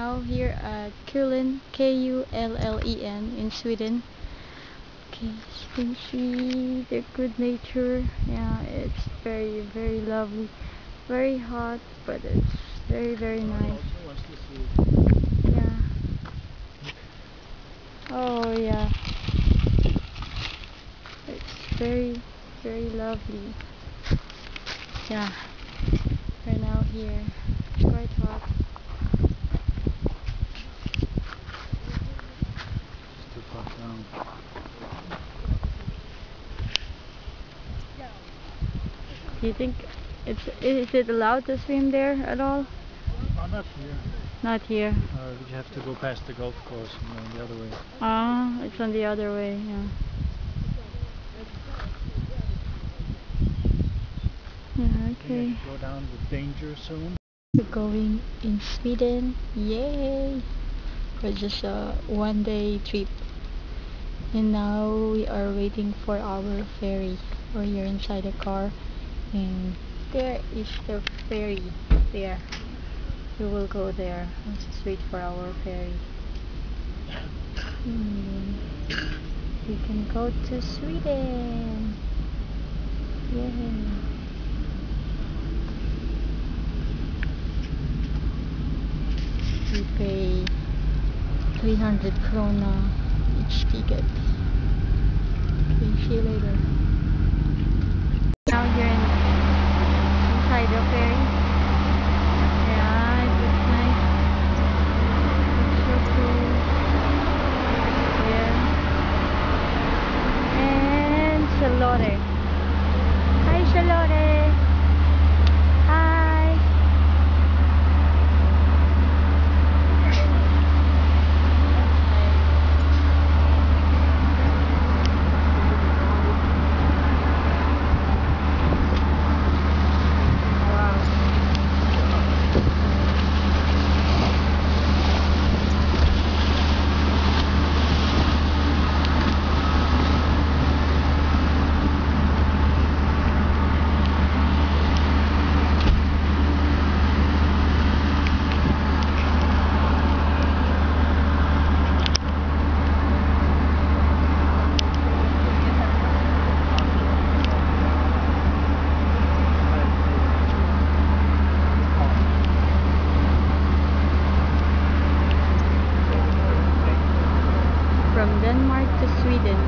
Now here at Kullen, Kullen in Sweden. Okay, as you can see the good nature. Yeah, it's very lovely. Very hot, but it's very nice. Yeah. Oh yeah. It's very lovely. Yeah. We're now here. It's quite hot. Too far down. Do you think is it allowed to swim there at all? Oh, not here. Not here. You have to go past the golf course and then the other way. Ah, it's on the other way. Yeah. Yeah. Okay. Go down the danger zone. We're going in Sweden. Yay! For just a one-day trip. And now we are waiting for our ferry. We're here inside the car. And there is the ferry. There. We will go there. Let's just wait for our ferry. We can go to Sweden. Yay! We pay 300 krona each ticket. Okay, see you later. Now you're inside the ferry. Yeah, it looks nice. It's so cool. Yeah. And Charlotte. Hi, Charlotte. Hi. From Denmark to Sweden.